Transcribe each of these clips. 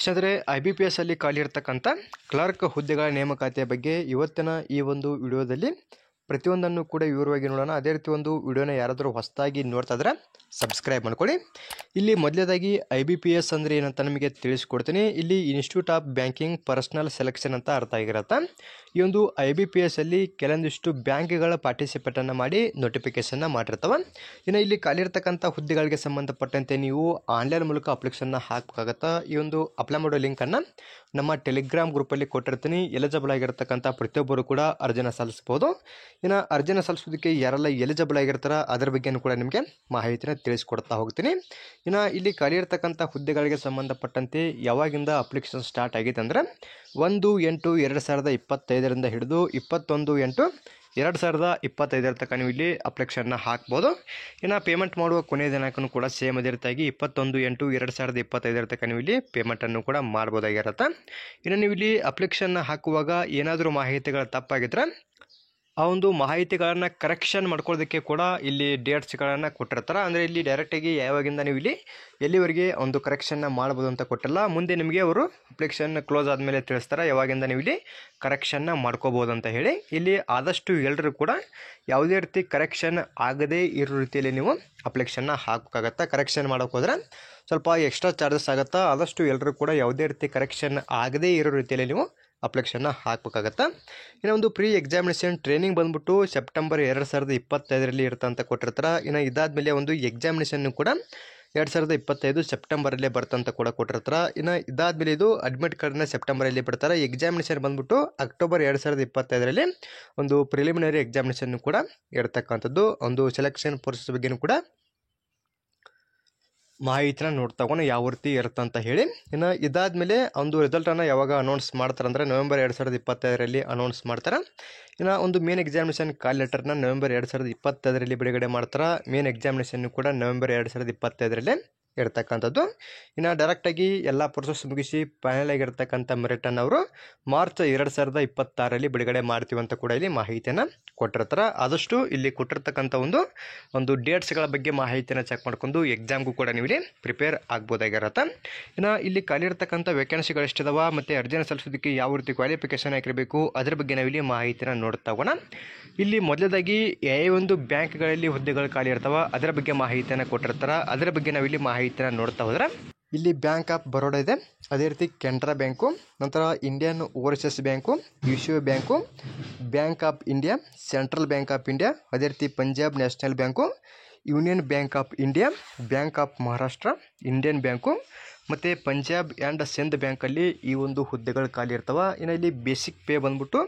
ಇಷ್ಟಾದರೆ IBPS ಅಲ್ಲಿ ಖಾಲಿ ಇರತಕ್ಕಂಥ ಕ್ಲರ್ಕ್ ಹುದ್ದೆಗಳ ನೇಮಕಾತಿಯ ಬಗ್ಗೆ ಇವತ್ತಿನ ಈ ಒಂದು ವಿಡಿಯೋದಲ್ಲಿ ಪ್ರತಿಯೊಂದನ್ನು ಕೂಡ ವಿವರವಾಗಿ ನೋಡೋಣ. ಅದೇ ರೀತಿ ಒಂದು ವಿಡಿಯೋನ ಯಾರಾದರೂ ಹೊಸದಾಗಿ ನೋಡ್ತಾ ಇದ್ರೆ ಸಬ್ಸ್ಕ್ರೈಬ್ ಮಾಡ್ಕೊಳ್ಳಿ. ಇಲ್ಲಿ ಮೊದಲನೇದಾಗಿ IBPS ಅಂದರೆ ಏನಂತ ನಿಮಗೆ ತಿಳಿಸ್ಕೊಡ್ತೀನಿ. ಇಲ್ಲಿ institute of banking personal selection ಅಂತ ಅರ್ಥ ಆಗಿರುತ್ತೆ. ಈ ಒಂದು IBPS ಅಲ್ಲಿ ಕೆಲವೊಂದಿಷ್ಟು ಬ್ಯಾಂಕ್ಗಳ ಪಾರ್ಟಿಸಿಪೇಟನ್ನು ಮಾಡಿ ನೋಟಿಫಿಕೇಶನ್ನ ಮಾಡಿರ್ತವೆ. ಇನ್ನು ಇಲ್ಲಿ ಖಾಲಿ ಇರ್ತಕ್ಕಂಥ ಹುದ್ದೆಗಳಿಗೆ ಸಂಬಂಧಪಟ್ಟಂತೆ ನೀವು ಆನ್ಲೈನ್ ಮೂಲಕ ಅಪ್ಲಿಕೇಶನ್ನ ಹಾಕಬೇಕಾಗತ್ತೆ. ಈ ಒಂದು ಅಪ್ಲೈ ಮಾಡೋ ಲಿಂಕನ್ನು ನಮ್ಮ ಟೆಲಿಗ್ರಾಮ್ ಗ್ರೂಪಲ್ಲಿ ಕೊಟ್ಟಿರ್ತೀನಿ. ಎಲಿಜಿಬಲ್ ಆಗಿರ್ತಕ್ಕಂಥ ಪ್ರತಿಯೊಬ್ಬರು ಕೂಡ ಅರ್ಜಿನ ಸಲ್ಲಿಸ್ಬೋದು. ಇನ್ನು ಅರ್ಜಿನ ಸಲ್ಲಿಸೋದಕ್ಕೆ ಯಾರೆಲ್ಲ ಎಲಿಜಿಬಲ್ ಆಗಿರ್ತಾರ ಅದರ ಬಗ್ಗೆನೂ ಕೂಡ ನಿಮಗೆ ಮಾಹಿತಿನ ತಿಳಿಸ್ಕೊಡ್ತಾ ಹೋಗ್ತೀನಿ. ಇನ್ನು ಇಲ್ಲಿ ಖಾಲಿ ಇರ್ತಕ್ಕಂಥ ಹುದ್ದೆಗಳಿಗೆ ಸಂಬಂಧಪಟ್ಟಂತೆ ಯಾವಾಗಿಂದ ಅಪ್ಲಿಕೇಶನ್ ಸ್ಟಾರ್ಟ್ ಆಗಿದೆ ಅಂದರೆ 1/8/2025 ಹಿಡಿದು 21/8/2025 ತನಕ ನೀವು ಇಲ್ಲಿ ಅಪ್ಲಿಕೇಶನ್ನ ಹಾಕ್ಬೋದು. ಇನ್ನು ಪೇಮೆಂಟ್ ಮಾಡುವ ಕೊನೆಯ ದಿನಾಂಕನೂ ಕೂಡ ಸೇಮ್ ಅದೇ ರೀತಿಯಾಗಿ 21/8/2025 ತನಕ ನೀವು ಇಲ್ಲಿ ಪೇಮೆಂಟನ್ನು ಕೂಡ ಮಾಡ್ಬೋದಾಗಿರುತ್ತೆ. ಇನ್ನು ನೀವು ಇಲ್ಲಿ ಅಪ್ಲಿಕೇಶನ್ನ ಹಾಕುವಾಗ ಏನಾದರೂ ಮಾಹಿತಿಗಳು ತಪ್ಪಾಗಿದ್ರೆ ಆ ಒಂದು ಮಾಹಿತಿಗಳನ್ನು ಕರೆಕ್ಷನ್ ಮಾಡ್ಕೊಳ್ಳೋದಕ್ಕೆ ಕೂಡ ಇಲ್ಲಿ ಡೇಟ್ಸ್ಗಳನ್ನು ಕೊಟ್ಟಿರ್ತಾರೆ. ಅಂದರೆ ಇಲ್ಲಿ ಡೈರೆಕ್ಟಾಗಿ ಯಾವಾಗಿಂದ ನೀವು ಇಲ್ಲಿ ಎಲ್ಲಿವರೆಗೆ ಒಂದು ಕರೆಕ್ಷನ್ನ ಮಾಡ್ಬೋದು ಅಂತ ಕೊಟ್ಟಿಲ್ಲ. ಮುಂದೆ ನಿಮಗೆ ಅವರು ಅಪ್ಲಿಕೇಶನ್ ಕ್ಲೋಸ್ ಆದಮೇಲೆ ತಿಳಿಸ್ತಾರೆ ಯಾವಾಗಿಂದ ನೀವು ಇಲ್ಲಿ ಕರೆಕ್ಷನ್ನ ಮಾಡ್ಕೋಬೋದು ಅಂತ ಹೇಳಿ. ಇಲ್ಲಿ ಆದಷ್ಟು ಎಲ್ಲರೂ ಕೂಡ ಯಾವುದೇ ರೀತಿ ಕರೆಕ್ಷನ್ ಆಗದೇ ಇರೋ ರೀತಿಯಲ್ಲಿ ನೀವು ಅಪ್ಲಿಕೇಶನ್ನ ಹಾಕಬೇಕಾಗತ್ತೆ. ಕರೆಕ್ಷನ್ ಮಾಡೋಕೆ ಹೋದ್ರೆ ಸ್ವಲ್ಪ ಎಕ್ಸ್ಟ್ರಾ ಚಾರ್ಜಸ್ ಆಗುತ್ತೆ. ಆದಷ್ಟು ಎಲ್ಲರೂ ಕೂಡ ಯಾವುದೇ ರೀತಿ ಕರೆಕ್ಷನ್ ಆಗದೇ ಇರೋ ರೀತಿಯಲ್ಲಿ ನೀವು ಅಪ್ಲಿಕೇಶನ್ನ ಹಾಕಬೇಕಾಗತ್ತೆ. ಇನ್ನು ಒಂದು ಪ್ರೀ ಎಕ್ಸಾಮಿನೇಷನ್ ಟ್ರೈನಿಂಗ್ ಬಂದ್ಬಿಟ್ಟು ಸೆಪ್ಟೆಂಬರ್ 2025 ಇರುತ್ತೆ ಅಂತ ಕೊಟ್ಟಿರ್ತಾರೆ. ಇನ್ನು ಇದಾದಮೇಲೆ ಒಂದು ಎಕ್ಸಾಮಿನೇಷನ್ನು ಕೂಡ 2025 ಸೆಪ್ಟೆಂಬರಲ್ಲೇ ಬರ್ತಂತ ಕೂಡ ಕೊಟ್ಟಿರ್ತಾರೆ. ಇನ್ನು ಇದಾದಮೇಲೆ ಇದು ಅಡ್ಮಿಟ್ ಕಾರ್ಡ್ನ ಸೆಪ್ಟೆಂಬರಲ್ಲಿ ಬಿಡ್ತಾರೆ. ಎಕ್ಸಾಮಿನೇಷನ್ ಬಂದ್ಬಿಟ್ಟು ಅಕ್ಟೋಬರ್ 2025 ಒಂದು ಪ್ರಿಲಿಮಿನರಿ ಎಕ್ಸಾಮಿನೇಷನ್ ಕೂಡ ಇರತಕ್ಕಂಥದ್ದು. ಒಂದು ಸೆಲೆಕ್ಷನ್ ಪ್ರೋಸೆಸ್ ಬಗ್ಗೆನೂ ಕೂಡ ಮಾಹಿತಿನ ನೋಡ್ತಗೋಣ ಯಾವ ರೀತಿ ಇರುತ್ತೆ ಅಂತ ಹೇಳಿ. ಇನ್ನು ಇದಾದಮೇಲೆ ಒಂದು ರಿಸಲ್ಟನ್ನು ಯಾವಾಗ ಅನೌನ್ಸ್ ಮಾಡ್ತಾರೆ ಅಂದರೆ ನವೆಂಬರ್ 2025 ಅನೌನ್ಸ್ ಮಾಡ್ತಾರೆ. ಇನ್ನು ಒಂದು ಮೇನ್ ಎಕ್ಸಾಮಿನೇಷನ್ ಕಾಲ್ ಲೆಟರ್ನ ನವೆಂಬರ್ 2025 ಬಿಡುಗಡೆ ಮಾಡ್ತಾರೆ. ಮೇನ್ ಎಕ್ಸಾಮಿನೇಷನ್ ಕೂಡ ನವೆಂಬರ್ 2025 ಇರತಕ್ಕಂಥದ್ದು. ಇನ್ನು ಡೈರೆಕ್ಟಾಗಿ ಎಲ್ಲ ಪ್ರೊಸೆಸ್ ಮುಗಿಸಿ ಫೈನಲ್ ಆಗಿರ್ತಕ್ಕಂಥ ಮೆರಿಟನ್ನು ಅವರು ಮಾರ್ಚ್ 2026 ಬಿಡುಗಡೆ ಮಾಡ್ತೀವಿ ಅಂತ ಕೂಡ ಇಲ್ಲಿ ಮಾಹಿತಿಯನ್ನು ಕೊಟ್ಟಿರ್ತಾರೆ. ಆದಷ್ಟು ಇಲ್ಲಿ ಕೊಟ್ಟಿರ್ತಕ್ಕಂಥ ಒಂದು ಡೇಟ್ಸ್ಗಳ ಬಗ್ಗೆ ಮಾಹಿತಿಯನ್ನು ಚೆಕ್ ಮಾಡ್ಕೊಂಡು ಎಕ್ಸಾಮ್ಗೂ ಕೂಡ ನೀವು ಇಲ್ಲಿ ಪ್ರಿಪೇರ್ ಆಗ್ಬೋದಾಗಿರುತ್ತೆ. ಇನ್ನು ಇಲ್ಲಿ ಖಾಲಿ ಇರ್ತಕ್ಕಂಥ ವೇಕೆನ್ಸಿಗಳು ಎಷ್ಟಿದಾವ ಮತ್ತು ಅರ್ಜಿನ ಸಲ್ಲಿಸೋದಕ್ಕೆ ಯಾವ ರೀತಿ ಕ್ವಾಲಿಫಿಕೇಷನ್ ಆಗಿರಬೇಕು ಅದರ ಬಗ್ಗೆ ನಾವಿಲ್ಲಿ ಮಾಹಿತಿನ ನೋಡ್ತಾ ಹೋಗೋಣ. ಇಲ್ಲಿ ಮೊದಲದಾಗಿ ಒಂದು ಬ್ಯಾಂಕ್ಗಳಲ್ಲಿ ಹುದ್ದೆಗಳು ಖಾಲಿ ಇರ್ತಾವ ಅದರ ಬಗ್ಗೆ ಮಾಹಿತಿಯನ್ನು ಕೊಟ್ಟಿರ್ತಾರೆ. ಅದರ ಬಗ್ಗೆ ನಾವಿಲ್ಲಿ ಮಾಹಿತಿನ ನೋಡ್ತಾ ಹೋದ್ರೆ ಇಲ್ಲಿ ಬ್ಯಾಂಕ್ ಆಫ್ ಬರೋಡಾ ಇದೆ, ಅದೇ ರೀತಿ ಕೆನರಾ ಬ್ಯಾಂಕು, ನಂತರ Indian overseas bank, UCO bank, bank of India, central bank of India, ಅದೇ ರೀತಿ Punjab national bank, union bank of India, bank of Maharashtra, Indian bank ಮತ್ತು ಪಂಜಾಬ್ ಆ್ಯಂಡ್ ಸಿಂಧ್ ಬ್ಯಾಂಕಲ್ಲಿ ಈ ಒಂದು ಹುದ್ದೆಗಳು ಖಾಲಿ ಇರ್ತವೆ. ಇನ್ನು ಇಲ್ಲಿ ಬೇಸಿಕ್ ಪೇ ಬಂದ್ಬಿಟ್ಟು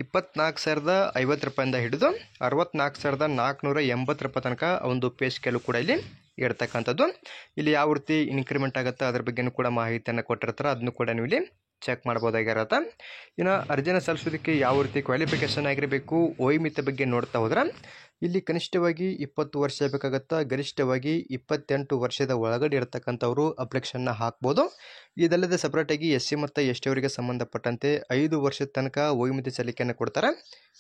24,050 ರೂಪಾಯಿಂದ ಹಿಡಿದು 64,480 ರೂಪಾಯಿ ತನಕ ಒಂದು ಪೇ ಸ್ಕೇಲು ಕೂಡ ಇಲ್ಲಿ ಇರ್ತಕ್ಕಂಥದ್ದು. ಇಲ್ಲಿ ಯಾವ ರೀತಿ ಇನ್ಕ್ರಿಮೆಂಟ್ ಆಗುತ್ತೆ ಅದ್ರ ಬಗ್ಗೆನೂ ಕೂಡ ಮಾಹಿತಿಯನ್ನು ಕೊಟ್ಟಿರ್ತಾರೆ. ಅದನ್ನು ಕೂಡ ನೀವು ಇಲ್ಲಿ ಚೆಕ್ ಮಾಡ್ಬೋದಾಗಿರುತ್ತೆ. ಇನ್ನು ಅರ್ಜಿನ ಸಲ್ಲಿಸೋದಕ್ಕೆ ಯಾವ ರೀತಿ ಕ್ವಾಲಿಫಿಕೇಷನ್ ಆಗಿರಬೇಕು ವಯೋಮಿತಿ ಬಗ್ಗೆ ನೋಡ್ತಾ ಹೋದ್ರೆ ಇಲ್ಲಿ ಕನಿಷ್ಠವಾಗಿ 20 ವರ್ಷ ಬೇಕಾಗುತ್ತಾ, ಗರಿಷ್ಠವಾಗಿ 28 ವರ್ಷದ ಒಳಗಡೆ ಇರತಕ್ಕಂಥವ್ರು ಅಪ್ಲಿಕೇಶನ್ನ ಹಾಕ್ಬೋದು. ಇದಲ್ಲದೆ ಸಪ್ರೇಟಾಗಿ SC ಮತ್ತು ST ಅವರಿಗೆ ಸಂಬಂಧಪಟ್ಟಂತೆ 5 ವರ್ಷದ ತನಕ ವಯೋಮಿತಿ ಸಲ್ಲಿಕೆಯನ್ನು ಕೊಡ್ತಾರೆ.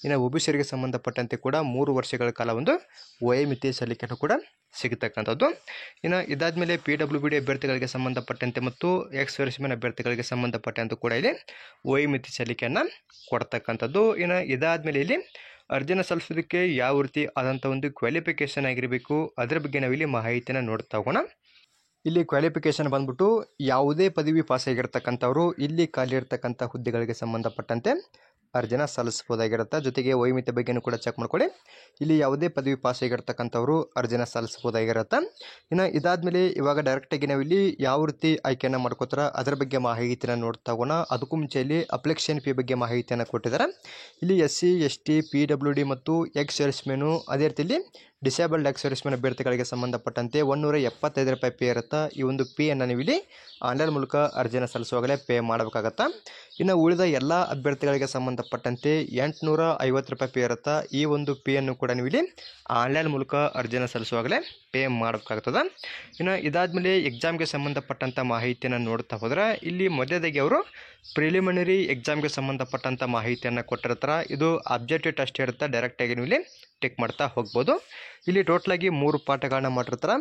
ಇನ್ನು OBC ಅವರಿಗೆ ಸಂಬಂಧಪಟ್ಟಂತೆ ಕೂಡ 3 ವರ್ಷಗಳ ಕಾಲ ಒಂದು ವಯೋಮಿತಿ ಸಲ್ಲಿಕೆಯನ್ನು ಕೂಡ ಸಿಗತಕ್ಕಂಥದ್ದು. ಇನ್ನು ಇದಾದಮೇಲೆ PWD ಅಭ್ಯರ್ಥಿಗಳಿಗೆ ಸಂಬಂಧಪಟ್ಟಂತೆ ಮತ್ತು ಎಕ್ಸ್-ಸರ್ವಿಸ್ಮೆನ್ ಅಭ್ಯರ್ಥಿಗಳಿಗೆ ಸಂಬಂಧಪಟ್ಟಂತೆ ಕೂಡ ಇಲ್ಲಿ ವಯೋಮಿತಿ ಸಲ್ಲಿಕೆಯನ್ನು ಕೊಡ್ತಕ್ಕಂಥದ್ದು. ಇನ್ನು ಇದಾದಮೇಲೆ ಇಲ್ಲಿ ಅರ್ಜಿನ ಸಲ್ಲಿಸೋದಕ್ಕೆ ಯಾವ ರೀತಿ ಆದಂಥ ಒಂದು ಕ್ವಾಲಿಫಿಕೇಷನ್ ಆಗಿರಬೇಕು ಅದರ ಬಗ್ಗೆ ನಾವಿಲ್ಲಿ ಮಾಹಿತಿನ ನೋಡ್ತಾ ಹೋಗೋಣ. ಇಲ್ಲಿ ಕ್ವಾಲಿಫಿಕೇಷನ್ ಬಂದ್ಬಿಟ್ಟು ಯಾವುದೇ ಪದವಿ ಪಾಸ್ ಆಗಿರ್ತಕ್ಕಂಥವ್ರು ಇಲ್ಲಿ ಖಾಲಿ ಇರ್ತಕ್ಕಂಥ ಹುದ್ದೆಗಳಿಗೆ ಸಂಬಂಧಪಟ್ಟಂತೆ ಅರ್ಜಿನ ಸಲ್ಲಿಸ್ಬೋದಾಗಿರುತ್ತೆ. ಜೊತೆಗೆ ವಯೋಮಿತಿ ಬಗ್ಗೆನೂ ಕೂಡ ಚೆಕ್ ಮಾಡ್ಕೊಳ್ಳಿ. ಇಲ್ಲಿ ಯಾವುದೇ ಪದವಿ ಪಾಸ್ ಆಗಿರ್ತಕ್ಕಂಥವ್ರು ಅರ್ಜಿನ ಸಲ್ಲಿಸ್ಬೋದಾಗಿರುತ್ತೆ. ಇನ್ನು ಇದಾದಮೇಲೆ ಇವಾಗ ಡೈರೆಕ್ಟಾಗಿ ನಾವು ಇಲ್ಲಿ ಯಾವ ರೀತಿ ಆಯ್ಕೆಯನ್ನು ಮಾಡ್ಕೋತಾರೆ ಅದರ ಬಗ್ಗೆ ಮಾಹಿತಿನ ನೋಡ್ತಾ ಹೋಗೋಣ. ಅದಕ್ಕೂ ಮುಂಚೆ ಇಲ್ಲಿ ಅಪ್ಲಿಕೇಶನ್ ಫೀ ಬಗ್ಗೆ ಮಾಹಿತಿಯನ್ನು ಕೊಟ್ಟಿದ್ದಾರೆ. ಇಲ್ಲಿ SC ST PWD ಮತ್ತು ಎಕ್ಸ್-ಸರ್ವಿಸ್ಮೆನು, ಅದೇ ರೀತಿಯಲ್ಲಿ ಡಿಸೇಬಲ್ಡ್ ಎಕ್ಸ್-ಸರ್ವಿಸ್ಮೆನ್ ಅಭ್ಯರ್ಥಿಗಳಿಗೆ ಸಂಬಂಧಪಟ್ಟಂತೆ 175 ರೂಪಾಯಿ ಪೇ ಇರುತ್ತೆ. ಈ ಒಂದು ಪೇಯನ್ನು ನೀವು ಇಲ್ಲಿ ಆನ್ಲೈನ್ ಮೂಲಕ ಅರ್ಜಿನ ಸಲ್ಲಿಸುವಾಗಲೇ ಪೇ ಮಾಡಬೇಕಾಗತ್ತೆ. ಇನ್ನು ಉಳಿದ ಎಲ್ಲ ಅಭ್ಯರ್ಥಿಗಳಿಗೆ ಸಂಬಂಧಪಟ್ಟಂತೆ 850 ರೂಪಾಯಿ ಪೇ ಇರುತ್ತೆ. ಈ ಒಂದು ಪೇಯನ್ನು ಕೂಡ ನೀವು ಇಲ್ಲಿ ಆನ್ಲೈನ್ ಮೂಲಕ ಅರ್ಜಿನ ಸಲ್ಲಿಸುವಾಗಲೇ ಪೇ ಮಾಡಬೇಕಾಗ್ತದೆ. ಇನ್ನು ಇದಾದಮೇಲೆ ಎಕ್ಸಾಮ್ಗೆ ಸಂಬಂಧಪಟ್ಟಂಥ ಮಾಹಿತಿಯನ್ನು ನೋಡ್ತಾ ಹೋದರೆ ಇಲ್ಲಿ ಮೊದಲದಾಗಿ ಅವರು ಪ್ರಿಲಿಮಿನರಿ ಎಕ್ಸಾಮ್ಗೆ ಸಂಬಂಧಪಟ್ಟಂಥ ಮಾಹಿತಿಯನ್ನು ಕೊಟ್ಟಿರ್ತಾರೆ. ಇದು ಅಬ್ಜೆಕ್ಟಿವ್ ಟೆಸ್ಟ್ ಇರುತ್ತೆ. ಡೈರೆಕ್ಟಾಗಿ ನೀವು ಇಲ್ಲಿ ಟಿಕ್ ಮಾಡ್ತಾ ಹೋಗ್ಬೋದು. ಇಲ್ಲಿ ಟೋಟಲಾಗಿ 3 ಪಾಠಗಳನ್ನ ಮಾಡಿರ್ತಾರೆ.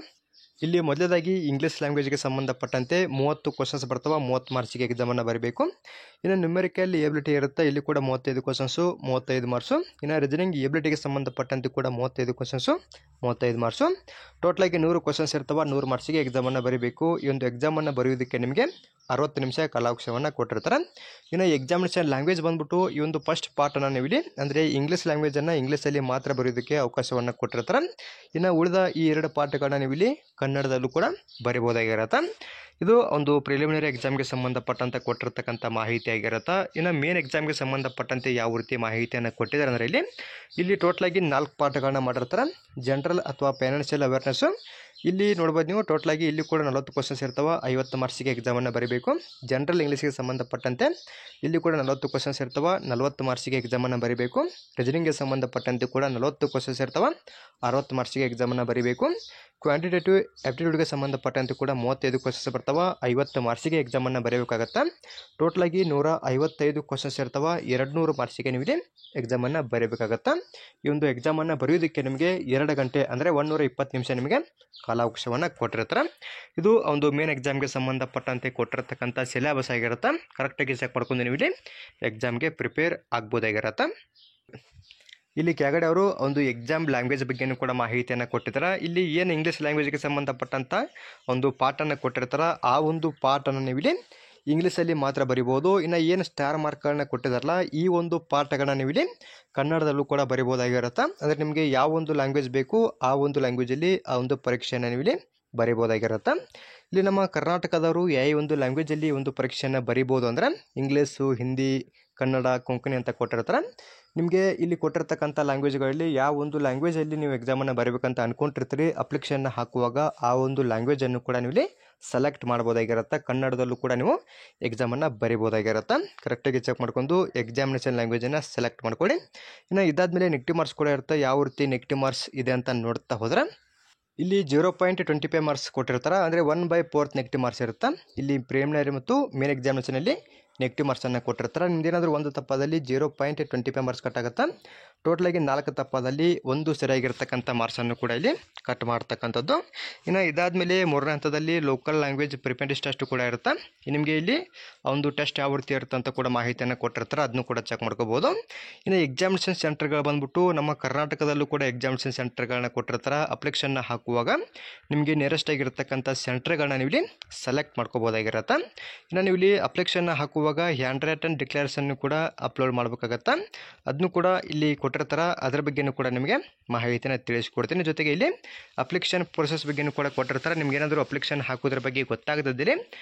ಇಲ್ಲಿ ಮೊದಲದಾಗಿ ಇಂಗ್ಲೀಷ್ ಲ್ಯಾಂಗ್ವೇಜ್ಗೆ ಸಂಬಂಧಪಟ್ಟಂತೆ 30 ಕ್ವಶನ್ಸ್ ಬರ್ತವೆ, 30 ಮಾರ್ಕ್ಸಿಗೆ ಎಕ್ಸಾಮನ್ನು ಬರೀಬೇಕು. ಇನ್ನು ನ್ಯೂಮೆರಿಕಲ್ ಎಬಿಲಿಟಿ ಇರುತ್ತೆ, ಇಲ್ಲಿ ಕೂಡ 35 ಕ್ವಶನ್ಸು 35 ಮಾರ್ಕ್ಸು. ಇನ್ನು ರೀಸನಿಂಗ್ ಎಬಿಲಿಟಿಗೆ ಸಂಬಂಧಪಟ್ಟಂತೆ ಕೂಡ 35 ಕ್ವಶನ್ಸು 35 ಮಾರ್ಕ್ಸು. ಟೋಟಲಾಗಿ 100 ಕ್ವಶನ್ಸ್ ಇರ್ತವೆ, 100 ಮಾರ್ಕ್ಸಿಗೆ ಎಕ್ಸಾಮನ್ನು ಬರೀಬೇಕು. ಈ ಒಂದು ಎಕ್ಸಾಮನ್ನು ಬರೆಯೋದಕ್ಕೆ ನಿಮಗೆ 60 ನಿಮಿಷ ಕಾಲಾವಕಾಶವನ್ನು ಕೊಟ್ಟಿರ್ತಾರೆ. ಇನ್ನು ಎಕ್ಸಾಮಿನೇಷನ್ ಲ್ಯಾಂಗ್ವೇಜ್ ಬಂದ್ಬಿಟ್ಟು ಈ ಒಂದು ಫಸ್ಟ್ ಪಾರ್ಟನ್ನು ನೀವು ಇಲ್ಲಿ ಅಂದರೆ ಇಂಗ್ಲೀಷ್ ಲ್ಯಾಂಗ್ವೇಜನ್ನು ಇಂಗ್ಲೀಷಲ್ಲಿ ಮಾತ್ರ ಬರೆಯೋದಕ್ಕೆ ಅವಕಾಶವನ್ನು ಕೊಟ್ಟಿರ್ತಾರೆ. ಇನ್ನು ಉಳಿದ ಈ 2 ಪಾರ್ಟ್ಗಳನ್ನ ನೀವು ಇಲ್ಲಿ ಕನ್ನಡದಲ್ಲೂ ಕೂಡ ಬರಿಬೋದಾಗಿರತ್ತೆ. ಇದು ಒಂದು ಪ್ರಿಲಿಮಿನರಿ ಎಕ್ಸಾಮ್ಗೆ ಸಂಬಂಧಪಟ್ಟಂತೆ ಕೊಟ್ಟಿರ್ತಕ್ಕಂಥ ಮಾಹಿತಿ ಆಗಿರುತ್ತೆ. ಇನ್ನು ಮೇನ್ ಎಕ್ಸಾಮ್ಗೆ ಸಂಬಂಧಪಟ್ಟಂತೆ ಯಾವ ರೀತಿ ಮಾಹಿತಿಯನ್ನು ಕೊಟ್ಟಿದ್ದಾರೆ ಅಂದರೆ ಇಲ್ಲಿ ಟೋಟಲಾಗಿ 4 ಪಾರ್ಟ್ಗಳನ್ನ ಮಾಡಿರ್ತಾರೆ. ಜನರಲ್ ಅಥವಾ ಫೈನಾನ್ಷಿಯಲ್ ಅವೇರ್ನೆಸ್ಸು ಇಲ್ಲಿ ನೋಡ್ಬೋದು ನೀವು. ಟೋಟಲಾಗಿ ಇಲ್ಲಿ ಕೂಡ 40 ಕ್ವಶನ್ಸ್ ಇರ್ತವೆ, 50 ಮಾರ್ಕ್ಸಿಗೆ ಎಕ್ಸಾಮನ್ನು ಬರೀಬೇಕು. ಜನರಲ್ ಇಂಗ್ಲೀಷ್ಗೆ ಸಂಬಂಧಪಟ್ಟಂತೆ ಇಲ್ಲಿ ಕೂಡ 40 ಕ್ವಶನ್ಸ್ ಇರ್ತವೆ, 40 ಮಾರ್ಕ್ಸಿಗೆ ಎಕ್ಸಾಮನ್ನು ಬರೀಬೇಕು. ರೀಸನಿಂಗ್ಗೆ ಸಂಬಂಧಪಟ್ಟಂತೆ ಕೂಡ 40 ಕ್ವಶನ್ಸ್ ಇರ್ತವೆ, 60 ಮಾರ್ಕ್ಸಿಗೆ ಎಕ್ಸಾಮನ್ನು ಬರೀಬೇಕು. ಕ್ವಾಂಟಿಟೇಟಿವ್ ಆಪ್ಟಿಟ್ಯೂಡ್ಗೆ ಸಂಬಂಧಪಟ್ಟಂತೆ ಕೂಡ 35 ಕ್ವಶನ್ಸ್ ಬರ್ತವೆ, 50 ಮಾರ್ಕ್ಸಿಗೆ ಎಕ್ಸಾಮನ್ನು ಬರೀಬೇಕಾಗತ್ತೆ. ಟೋಟಲಾಗಿ 155 ಕ್ವಶನ್ಸ್ ಇರ್ತವೆ, 200 ಮಾರ್ಕ್ಸಿಗೆ ನೀವು ಇಲ್ಲಿ ಎಕ್ಸಾಮನ್ನು ಬರೀಬೇಕಾಗತ್ತೆ. ಈ ಒಂದು ಎಕ್ಸಾಮನ್ನು ಬರೆಯೋದಕ್ಕೆ ನಿಮಗೆ 2 ಗಂಟೆ ಅಂದರೆ 120 ನಿಮಿಷ ನಿಮಗೆ ಕಾಲಾವಕಾಶವನ್ನು ಕೊಟ್ಟಿರ್ತಾರೆ. ಇದು ಒಂದು ಮೇನ್ ಎಕ್ಸಾಮ್ಗೆ ಸಂಬಂಧಪಟ್ಟಂತೆ ಕೊಟ್ಟಿರ್ತಕ್ಕಂಥ ಸಿಲೆಬಸ್ ಆಗಿರುತ್ತೆ. ಕರೆಕ್ಟಾಗಿ ಚೆಕ್ ಮಾಡ್ಕೊಂಡು ನೀವು ಇಲ್ಲಿ ಎಕ್ಸಾಮ್ಗೆ ಪ್ರಿಪೇರ್ ಆಗ್ಬೋದಾಗಿರುತ್ತೆ. ಇಲ್ಲಿ ಕೆಳಗಡೆ ಅವರು ಒಂದು ಎಕ್ಸಾಮ್ ಲ್ಯಾಂಗ್ವೇಜ್ ಬಗ್ಗೆನೂ ಕೂಡ ಮಾಹಿತಿಯನ್ನು ಕೊಟ್ಟಿದ್ದಾರೆ. ಇಲ್ಲಿ ಏನು ಇಂಗ್ಲೀಷ್ ಲ್ಯಾಂಗ್ವೇಜ್ಗೆ ಸಂಬಂಧಪಟ್ಟಂಥ ಒಂದು ಪಾಠನ್ನು ಕೊಟ್ಟಿರ್ತಾರೆ, ಆ ಒಂದು ಪಾಠನ್ನು ನೀವು ಇಲ್ಲಿ ಇಂಗ್ಲೀಷಲ್ಲಿ ಮಾತ್ರ ಬರಿಬೋದು. ಇನ್ನು ಏನು ಸ್ಟಾರ್ ಮಾರ್ಕ್ಗಳನ್ನ ಕೊಟ್ಟಿದ್ದಾರಲ್ಲ, ಈ ಒಂದು ಪಾಠಗಳನ್ನ ನೀವು ಇಲ್ಲಿ ಕನ್ನಡದಲ್ಲೂ ಕೂಡ ಬರಿಬೋದಾಗಿರುತ್ತೆ. ಅಂದರೆ ನಿಮಗೆ ಯಾವ ಒಂದು ಲ್ಯಾಂಗ್ವೇಜ್ ಬೇಕು ಆ ಒಂದು ಲ್ಯಾಂಗ್ವೇಜಲ್ಲಿ ಆ ಒಂದು ಪರೀಕ್ಷೆಯನ್ನು ನೀವು ಇಲ್ಲಿ ಬರಿಬೋದಾಗಿರುತ್ತೆ. ಇಲ್ಲಿ ನಮ್ಮ ಕರ್ನಾಟಕದವರು ಯಾವ ಒಂದು ಲ್ಯಾಂಗ್ವೇಜಲ್ಲಿ ಒಂದು ಪರೀಕ್ಷೆಯನ್ನು ಬರಿಬೋದು ಅಂದರೆ ಇಂಗ್ಲೀಷು, ಹಿಂದಿ, ಕನ್ನಡ, ಕೊಂಕಣಿ ಅಂತ ಕೊಟ್ಟಿರ್ತಾರೆ. ನಿಮಗೆ ಇಲ್ಲಿ ಕೊಟ್ಟಿರ್ತಕ್ಕಂಥ ಲ್ಯಾಂಗ್ವೇಜ್ಗಳಲ್ಲಿ ಯಾವ ಒಂದು ಲ್ಯಾಂಗ್ವೇಜಲ್ಲಿ ನೀವು ಎಕ್ಸಾಮನ್ನು ಬರೀಬೇಕಂತ ಅಂದ್ಕೊಂಡಿರ್ತೀರಿ, ಅಪ್ಲಿಕೇಶನ್ನ ಹಾಕುವಾಗ ಆ ಒಂದು ಲ್ಯಾಂಗ್ವೇಜನ್ನು ಕೂಡ ನೀವು ಇಲ್ಲಿ ಸೆಲೆಕ್ಟ್ ಮಾಡ್ಬೋದಾಗಿರುತ್ತೆ. ಕನ್ನಡದಲ್ಲೂ ಕೂಡ ನೀವು ಎಕ್ಸಾಮನ್ನು ಬರಿಬೋದಾಗಿರುತ್ತೆ. ಕರೆಕ್ಟಾಗಿ ಚೆಕ್ ಮಾಡ್ಕೊಂಡು ಎಕ್ಸಾಮಿನೇಷನ್ ಲ್ಯಾಂಗ್ವೇಜನ್ನು ಸೆಲೆಕ್ಟ್ ಮಾಡ್ಕೊಳ್ಳಿ. ಇನ್ನು ಇದಾದಮೇಲೆ ನೆಗೆಟಿವ್ ಮಾರ್ಕ್ಸ್ ಕೂಡ ಇರುತ್ತೆ. ಯಾವ ರೀತಿ ನೆಗೆಟಿವ್ ಮಾರ್ಕ್ಸ್ ಇದೆ ಅಂತ ನೋಡ್ತಾ ಹೋದರೆ ಇಲ್ಲಿ 0.25 ಮಾರ್ಕ್ಸ್ ಕೊಟ್ಟಿರ್ತಾರೆ. ಅಂದರೆ 1/4 ನೆಗೆಟಿವ್ ಮಾರ್ಕ್ಸ್ ಇರುತ್ತೆ. ಇಲ್ಲಿ ಪ್ರಿಲಿಮಿನರಿ ಮತ್ತು ಮೇನ್ ಎಕ್ಸಾಮಿನೇಷನಲ್ಲಿ ನೆಗೆಟಿವ್ ಮಾರ್ಕ್ಸನ್ನು ಕೊಟ್ಟಿರ್ತಾರೆ. ನಿಮ್ದೇನಾದರೂ ಒಂದು ತಪ್ಪಾದಲ್ಲಿ 0.25 ಮಾರ್ಕ್ಸ್ ಕಟ್ ಆಗುತ್ತೆ. ಟೋಟಲಾಗಿ 4 ತಪ್ಪಾದಲ್ಲಿ 1 ಸರಿಯಾಗಿರ್ತಕ್ಕಂಥ ಮಾರ್ಕ್ಸನ್ನು ಕೂಡ ಇಲ್ಲಿ ಕಟ್ ಮಾಡ್ತಕ್ಕಂಥದ್ದು. ಇನ್ನು ಇದಾದಮೇಲೆ 3ನೇ ಹಂತದಲ್ಲಿ ಲೋಕಲ್ ಲ್ಯಾಂಗ್ವೇಜ್ ಪ್ರಿಪೇರೆನ್ಸ್ ಟೆಸ್ಟ್ ಕೂಡ ಇರುತ್ತೆ. ನಿಮಗೆ ಇಲ್ಲಿ ಒಂದು ಟೆಸ್ಟ್ ಯಾವ ರೀತಿ ಇರುತ್ತೆ ಅಂತ ಕೂಡ ಮಾಹಿತಿಯನ್ನು ಕೊಟ್ಟಿರ್ತಾರೆ, ಅದನ್ನು ಕೂಡ ಚೆಕ್ ಮಾಡ್ಕೋಬೋದು. ಇನ್ನು ಎಕ್ಸಾಮಿನೇಷನ್ ಸೆಂಟರ್ಗಳು ಬಂದ್ಬಿಟ್ಟು ನಮ್ಮ ಕರ್ನಾಟಕದಲ್ಲೂ ಕೂಡ ಎಕ್ಸಾಮಿನೇಷನ್ ಸೆಂಟರ್ಗಳನ್ನ ಕೊಟ್ಟಿರ್ತಾರೆ. ಅಪ್ಲಿಕೇಶನ್ನ ಹಾಕುವಾಗ ನಿಮಗೆ ನಿಯರೆಸ್ಟ್ ಆಗಿರ್ತಕ್ಕಂಥ ಸೆಂಟರ್ಗಳನ್ನ ನೀವು ಇಲ್ಲಿ ಸೆಲೆಕ್ಟ್ ಮಾಡ್ಕೋಬೋದಾಗಿರುತ್ತೆ. ಇನ್ನು ನೀವು ಇಲ್ಲಿ ಅಪ್ಲಿಕೇಶನ್ನ ಹಾಕುವಾಗ ಹ್ಯಾಂಡ್ ರೈಟನ್ ಡಿಕ್ಲೇರೇಷನ್ ಕೂಡ ಅಪ್ಲೋಡ್ ಮಾಡಬೇಕಾಗತ್ತೆ. ಅದನ್ನು ಕೂಡ ಇಲ್ಲಿ ಕೊಟ್ಟಿರ್ತಾರೆ. ಅದರ ಬಗ್ಗೆನೂ ಕೂಡ ನಿಮಗೆ ಮಾಹಿತಿನ ತಿಳಿಸ್ಕೊಡ್ತೀನಿ. ಜೊತೆಗೆ ಇಲ್ಲಿ ಅಪ್ಲಿಕೇಶನ್ ಪ್ರೊಸೆಸ್ ಬಗ್ಗೆನೂ ಕೂಡ ಕೊಟ್ಟಿರ್ತಾರೆ. ನಿಮ್ಗೆ ಏನಾದರೂ ಅಪ್ಲಿಕೇಶನ್ ಹಾಕೋದ್ರ ಬಗ್ಗೆ ಗೊತ್ತಾಗದಿದ್ದರೆ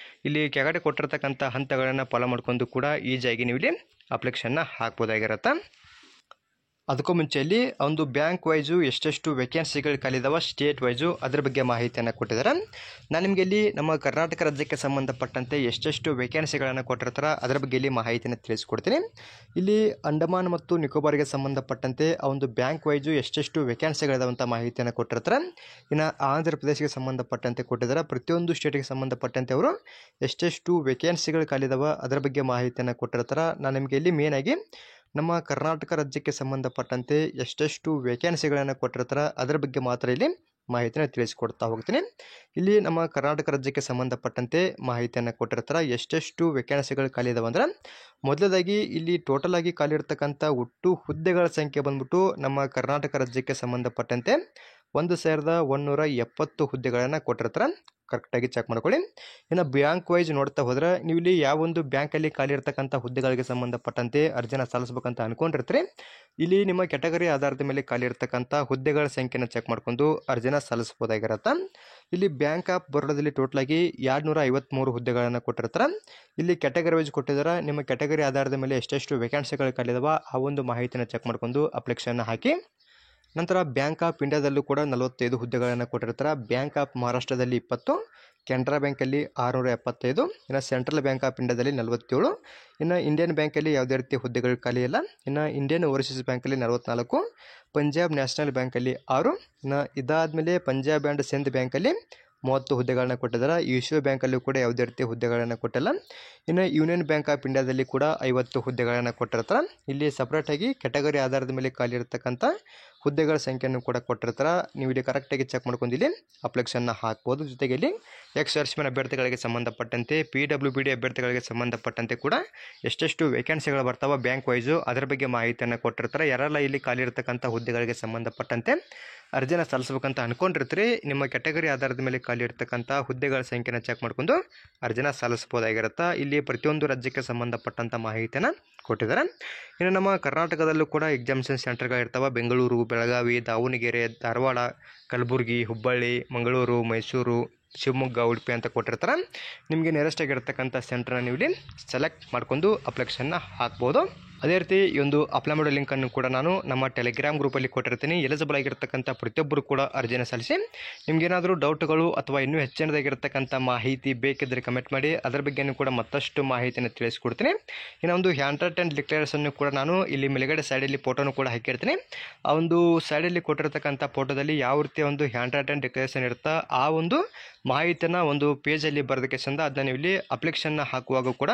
ಇಲ್ಲಿ ಕೆಳಗಡೆ ಕೊಟ್ಟಿರ್ತಕ್ಕಂಥ ಹಂತಗಳನ್ನು ಫಾಲೋ ಮಾಡ್ಕೊಂಡು ಕೂಡ ಈಸಿಯಾಗಿ ನೀವು ಇಲ್ಲಿ ಅಪ್ಲಿಕೇಶನ್ನ ಹಾಕ್ಬೋದಾಗಿರುತ್ತೆ. ಅದಕ್ಕೂ ಮುಂಚೆಯಲ್ಲಿ ಒಂದು ಬ್ಯಾಂಕ್ ವೈಸು ಎಷ್ಟೆಷ್ಟು ವೇಕೆನ್ಸಿಗಳು ಖಾಲಿದಾವ ಸ್ಟೇಟ್ ವೈಸು ಅದರ ಬಗ್ಗೆ ಮಾಹಿತಿಯನ್ನು ಕೊಟ್ಟಿದ್ದಾರೆ. ನಾನು ನಿಮಗೆ ಇಲ್ಲಿ ನಮ್ಮ ಕರ್ನಾಟಕ ರಾಜ್ಯಕ್ಕೆ ಸಂಬಂಧಪಟ್ಟಂತೆ ಎಷ್ಟೆಷ್ಟು ವೇಕೆನ್ಸಿಗಳನ್ನು ಕೊಟ್ಟಿರ್ತಾರೆ ಅದರ ಬಗ್ಗೆ ಇಲ್ಲಿ ಮಾಹಿತಿಯನ್ನು ತಿಳಿಸ್ಕೊಡ್ತೀನಿ. ಇಲ್ಲಿ ಅಂಡಮಾನ್ ಮತ್ತು ನಿಕೋಬಾರ್ಗೆ ಸಂಬಂಧಪಟ್ಟಂತೆ ಆ ಒಂದು ಬ್ಯಾಂಕ್ ವೈಸು ಎಷ್ಟೆಷ್ಟು ವೇಕೆನ್ಸಿಗಳಿದಾವಂಥ ಮಾಹಿತಿಯನ್ನು ಕೊಟ್ಟಿರ್ತಾರೆ. ಇನ್ನು ಆಂಧ್ರ ಪ್ರದೇಶಕ್ಕೆ ಸಂಬಂಧಪಟ್ಟಂತೆ ಕೊಟ್ಟಿದ್ದಾರೆ. ಪ್ರತಿಯೊಂದು ಸ್ಟೇಟಿಗೆ ಸಂಬಂಧಪಟ್ಟಂತೆ ಅವರು ಎಷ್ಟೆಷ್ಟು ವೇಕೆನ್ಸಿಗಳು ಖಾಲಿದಾವ ಅದರ ಬಗ್ಗೆ ಮಾಹಿತಿಯನ್ನು ಕೊಟ್ಟಿರ್ತಾರೆ. ನಾನು ನಿಮಗೆ ಇಲ್ಲಿ ಮೇನಾಗಿ ನಮ್ಮ ಕರ್ನಾಟಕ ರಾಜ್ಯಕ್ಕೆ ಸಂಬಂಧಪಟ್ಟಂತೆ ಎಷ್ಟೆಷ್ಟು ವೇಕೆನ್ಸಿಗಳನ್ನು ಕೊಟ್ಟಿರ್ತಾರೆ ಅದರ ಬಗ್ಗೆ ಮಾತ್ರ ಇಲ್ಲಿ ಮಾಹಿತಿನ ತಿಳಿಸ್ಕೊಡ್ತಾ ಹೋಗ್ತೀನಿ. ಇಲ್ಲಿ ನಮ್ಮ ಕರ್ನಾಟಕ ರಾಜ್ಯಕ್ಕೆ ಸಂಬಂಧಪಟ್ಟಂತೆ ಮಾಹಿತಿಯನ್ನು ಕೊಟ್ಟಿರ್ತಾರೆ. ಎಷ್ಟೆಷ್ಟು ವೇಕೆನ್ಸಿಗಳು ಖಾಲಿ ಇದಾವೆ ಅಂದ್ರೆ ಮೊದಲದಾಗಿ ಇಲ್ಲಿ ಟೋಟಲ್ ಆಗಿ ಖಾಲಿ ಇರ್ತಕ್ಕಂಥ ಒಟ್ಟು ಹುದ್ದೆಗಳ ಸಂಖ್ಯೆ ಬಂದ್ಬಿಟ್ಟು ನಮ್ಮ ಕರ್ನಾಟಕ ರಾಜ್ಯಕ್ಕೆ ಸಂಬಂಧಪಟ್ಟಂತೆ 1170 ಹುದ್ದೆಗಳನ್ನು ಕೊಟ್ಟಿರ್ತಾರೆ. ಕರೆಕ್ಟಾಗಿ ಚೆಕ್ ಮಾಡ್ಕೊಳ್ಳಿ. ಇನ್ನು ಬ್ಯಾಂಕ್ ವೈಸ್ ನೋಡ್ತಾ ಹೋದರೆ ನೀವು ಇಲ್ಲಿ ಯಾವ ಒಂದು ಬ್ಯಾಂಕಲ್ಲಿ ಖಾಲಿ ಇರ್ತಕ್ಕಂಥ ಹುದ್ದೆಗಳಿಗೆ ಸಂಬಂಧಪಟ್ಟಂತೆ ಅರ್ಜಿನ ಸಲ್ಲಿಸ್ಬೇಕಂತ ಅನ್ಕೊಂಡಿರ್ತೀರಿ. ಇಲ್ಲಿ ನಿಮ್ಮ ಕ್ಯಾಟಗರಿ ಆಧಾರದ ಮೇಲೆ ಖಾಲಿ ಇರ್ತಕ್ಕಂಥ ಹುದ್ದೆಗಳ ಸಂಖ್ಯೆನ ಚೆಕ್ ಮಾಡ್ಕೊಂಡು ಅರ್ಜಿನ ಸಲ್ಲಿಸ್ಬೋದಾಗಿರುತ್ತೆ. ಇಲ್ಲಿ ಬ್ಯಾಂಕ್ ಆಫ್ ಬರೋಡಾದಲ್ಲಿ ಟೋಟಲಾಗಿ 253 ಹುದ್ದೆಗಳನ್ನು ಕೊಟ್ಟಿರ್ತಾರೆ. ಇಲ್ಲಿ ಕ್ಯಾಟಗರಿ ವೈಸ್ ಕೊಟ್ಟಿದ್ದಾರೆ. ನಿಮ್ಮ ಕ್ಯಾಟಗರಿ ಆಧಾರದ ಮೇಲೆ ಎಷ್ಟೆಷ್ಟು ವೇಕೆನ್ಸಿಗಳು ಖಾಲಿದಾವ ಆ ಒಂದು ಮಾಹಿತಿನ ಚೆಕ್ ಮಾಡ್ಕೊಂಡು ಅಪ್ಲಿಕೇಶನ್ ಹಾಕಿ. ನಂತರ ಬ್ಯಾಂಕ್ ಆಫ್ ಇಂಡಿಯಾದಲ್ಲೂ ಕೂಡ 45 ಹುದ್ದೆಗಳನ್ನು ಕೊಟ್ಟಿರ್ತಾರೆ. ಬ್ಯಾಂಕ್ ಆಫ್ ಮಹಾರಾಷ್ಟ್ರದಲ್ಲಿ 20, ಕೆನರಾ ಬ್ಯಾಂಕಲ್ಲಿ 675, ಇನ್ನು ಸೆಂಟ್ರಲ್ ಬ್ಯಾಂಕ್ ಆಫ್ ಇಂಡಿಯಾದಲ್ಲಿ 47, ಇನ್ನು ಇಂಡಿಯನ್ ಬ್ಯಾಂಕಲ್ಲಿ ಯಾವುದೇ ರೀತಿ ಹುದ್ದೆಗಳು ಖಾಲಿ ಇಲ್ಲ. ಇನ್ನು ಇಂಡಿಯನ್ ಓವರ್ಸೀಸ್ ಬ್ಯಾಂಕಲ್ಲಿ 44, ಪಂಜಾಬ್ ನ್ಯಾಷನಲ್ ಬ್ಯಾಂಕಲ್ಲಿ 6, ಇನ್ನು ಇದಾದಮೇಲೆ ಪಂಜಾಬ್ ಆ್ಯಂಡ್ ಸಿಂಧ್ ಬ್ಯಾಂಕಲ್ಲಿ 30 ಹುದ್ದೆಗಳನ್ನ ಕೊಟ್ಟಿದ್ದಾರೆ. ಯುಸಿಒ ಬ್ಯಾಂಕಲ್ಲೂ ಕೂಡ ಯಾವುದೇ ರೀತಿ ಹುದ್ದೆಗಳನ್ನು ಕೊಟ್ಟಿಲ್ಲ. ಇನ್ನು ಯೂನಿಯನ್ ಬ್ಯಾಂಕ್ ಆಫ್ ಇಂಡಿಯಾದಲ್ಲಿ ಕೂಡ 50 ಹುದ್ದೆಗಳನ್ನು ಕೊಟ್ಟಿರ್ತಾರೆ. ಇಲ್ಲಿ ಸಪ್ರೇಟಾಗಿ ಕ್ಯಾಟಗರಿ ಆಧಾರದ ಮೇಲೆ ಖಾಲಿ ಇರತಕ್ಕಂಥ ಹುದ್ದೆಗಳ ಸಂಖ್ಯೆಯನ್ನು ಕೂಡ ಕೊಟ್ಟಿರ್ತಾರೆ. ನೀವು ಇಲ್ಲಿ ಕರೆಕ್ಟಾಗಿ ಚೆಕ್ ಮಾಡ್ಕೊಂಡು ಇಲ್ಲಿ ಅಪ್ಲಿಕೇಶನ್ನ ಹಾಕ್ಬೋದು. ಜೊತೆಗೆ ಇಲ್ಲಿ ಎಕ್ಸ್ ಸರ್ವಿಸ್ಮೆನ್ ಅಭ್ಯರ್ಥಿಗಳಿಗೆ ಸಂಬಂಧಪಟ್ಟಂತೆ PWBD ಅಭ್ಯರ್ಥಿಗಳಿಗೆ ಸಂಬಂಧಪಟ್ಟಂತೆ ಕೂಡ ಎಷ್ಟೆಷ್ಟು ವೇಕೆನ್ಸಿಗಳು ಬರ್ತಾವೆ ಬ್ಯಾಂಕ್ ವೈಸು ಅದರ ಬಗ್ಗೆ ಮಾಹಿತಿಯನ್ನು ಕೊಟ್ಟಿರ್ತಾರೆ. ಯಾರೆಲ್ಲ ಇಲ್ಲಿ ಖಾಲಿ ಇರತಕ್ಕಂಥ ಹುದ್ದೆಗಳಿಗೆ ಸಂಬಂಧಪಟ್ಟಂತೆ ಅರ್ಜಿನ ಸಲ್ಲಿಸಬೇಕಂತ ಅನ್ಕೊಂಡಿರ್ತೀರಿ, ನಿಮ್ಮ ಕ್ಯಾಟಗರಿ ಆಧಾರದ ಮೇಲೆ ಖಾಲಿ ಇರತಕ್ಕಂಥ ಹುದ್ದೆಗಳ ಸಂಖ್ಯೆನ ಚೆಕ್ ಮಾಡ್ಕೊಂಡು ಅರ್ಜಿನ ಸಲ್ಲಿಸ್ಬೋದಾಗಿರುತ್ತೆ. ಇಲ್ಲಿ ಪ್ರತಿಯೊಂದು ರಾಜ್ಯಕ್ಕೆ ಸಂಬಂಧಪಟ್ಟಂಥ ಮಾಹಿತಿಯನ್ನು ಕೊಟ್ಟಿದ್ದಾರೆ. ಇನ್ನು ನಮ್ಮ ಕರ್ನಾಟಕದಲ್ಲೂ ಕೂಡ ಎಕ್ಸಾಮಿನೇಷನ್ ಸೆಂಟರ್ಗಳಿರ್ತಾವೆ. ಬೆಂಗಳೂರು, ಬೆಳಗಾವಿ, ದಾವಣಗೆರೆ, ಧಾರವಾಡ, ಕಲಬುರಗಿ, ಹುಬ್ಬಳ್ಳಿ, ಮಂಗಳೂರು, ಮೈಸೂರು, ಶಿವಮೊಗ್ಗ, ಉಡುಪಿ ಅಂತ ಕೊಟ್ಟಿರ್ತಾರೆ. ನಿಮಗೆ ನಿಯರೆಸ್ಟ್ ಆಗಿರ್ತಕ್ಕಂಥ ಸೆಂಟರ್ನ ನೀವು ಇಲ್ಲಿ ಸೆಲೆಕ್ಟ್ ಮಾಡ್ಕೊಂಡು ಅಪ್ಲಿಕೇಶನ್ನ ಹಾಕ್ಬೋದು. ಅದೇ ರೀತಿ ಈ ಒಂದು ಅಪ್ಲೈ ಮಾಡೋ ಲಿಂಕನ್ನು ಕೂಡ ನಾನು ನಮ್ಮ ಟೆಲಿಗ್ರಾಮ್ ಗ್ರೂಪಲ್ಲಿ ಕೊಟ್ಟಿರ್ತೀನಿ. ಎಲಿಜಿಬಲ್ ಆಗಿರ್ತಕ್ಕಂಥ ಪ್ರತಿಯೊಬ್ಬರು ಕೂಡ ಅರ್ಜಿನ ಸಲ್ಲಿಸಿ. ನಿಮಗೇನಾದರೂ ಡೌಟ್ಗಳು ಅಥವಾ ಇನ್ನೂ ಹೆಚ್ಚಿನದಾಗಿರ್ತಕ್ಕಂಥ ಮಾಹಿತಿ ಬೇಕಿದ್ದರೆ ಕಮೆಂಟ್ ಮಾಡಿ, ಅದರ ಬಗ್ಗೆಯೂ ಕೂಡ ಮತ್ತಷ್ಟು ಮಾಹಿತಿಯನ್ನು ತಿಳಿಸ್ಕೊಡ್ತೀನಿ. ಇನ್ನು ಒಂದು ಹ್ಯಾಂಡ್ ರೈಟೆಡ್ ಡಿಕ್ಲೇರೇಷನ್ನು ಕೂಡ ನಾನು ಇಲ್ಲಿ ಮೇಲ್ಗಡೆ ಸೈಡಲ್ಲಿ ಫೋಟೋನು ಕೂಡ ಹಾಕಿರ್ತೀನಿ. ಆ ಒಂದು ಸೈಡಲ್ಲಿ ಕೊಟ್ಟಿರ್ತಕ್ಕಂಥ ಫೋಟೋದಲ್ಲಿ ಯಾವ ರೀತಿಯ ಒಂದು ಹ್ಯಾಂಡ್ ರೈಟೆಡ್ ಡಿಕ್ಲೇರೇಷನ್ ಇರುತ್ತಾ ಆ ಒಂದು ಮಾಹಿತಿಯನ್ನು ಒಂದು ಪೇಜಲ್ಲಿ ಬರೆದಕ್ಕೆ ಚಂದ ಅದನ್ನ ನೀವು ಇಲ್ಲಿ ಅಪ್ಲಿಕೇಶನ್ನ ಹಾಕುವಾಗ ಕೂಡ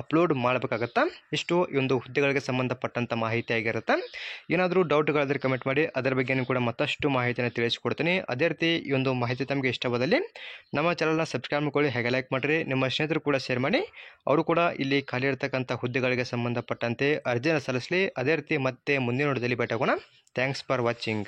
ಅಪ್ಲೋಡ್ ಮಾಡಬೇಕಾಗತ್ತಾ. ಇಷ್ಟು ಈ ಒಂದು ಹುದ್ದೆಗಳಿಗೆ ಸಂಬಂಧಪಟ್ಟಂಥ ಮಾಹಿತಿ ಆಗಿರುತ್ತೆ. ಏನಾದರೂ ಡೌಟ್ಗಳಿದ್ರೆ ಕಮೆಂಟ್ ಮಾಡಿ, ಅದರ ಬಗ್ಗೆಯೂ ಕೂಡ ಮತ್ತಷ್ಟು ಮಾಹಿತಿಯನ್ನು ತಿಳಿಸ್ಕೊಡ್ತೀನಿ. ಅದೇ ರೀತಿ ಈ ಒಂದು ಮಾಹಿತಿ ತಮಗೆ ಇಷ್ಟವಾದಲ್ಲಿ ನಮ್ಮ ಚಾನಲ್ನ ಸಬ್ಸ್ಕ್ರೈಬ್ ಮಾಡ್ಕೊಳ್ಳಿ, ಹಾಗೆ ಲೈಕ್ ಮಾಡಿರಿ. ನಿಮ್ಮ ಸ್ನೇಹಿತರು ಕೂಡ ಶೇರ್ ಮಾಡಿ, ಅವರು ಕೂಡ ಇಲ್ಲಿ ಖಾಲಿ ಇರತಕ್ಕಂಥ ಹುದ್ದೆಗಳಿಗೆ ಸಂಬಂಧಪಟ್ಟಂತೆ ಅರ್ಜಿನ ಸಲ್ಲಿಸಲಿ. ಅದೇ ರೀತಿ ಮತ್ತೆ ಮುಂದಿನ ನೋಡೋದಲ್ಲಿ ಭೇಟಿ ಆಗೋಣ. Thanks for watching.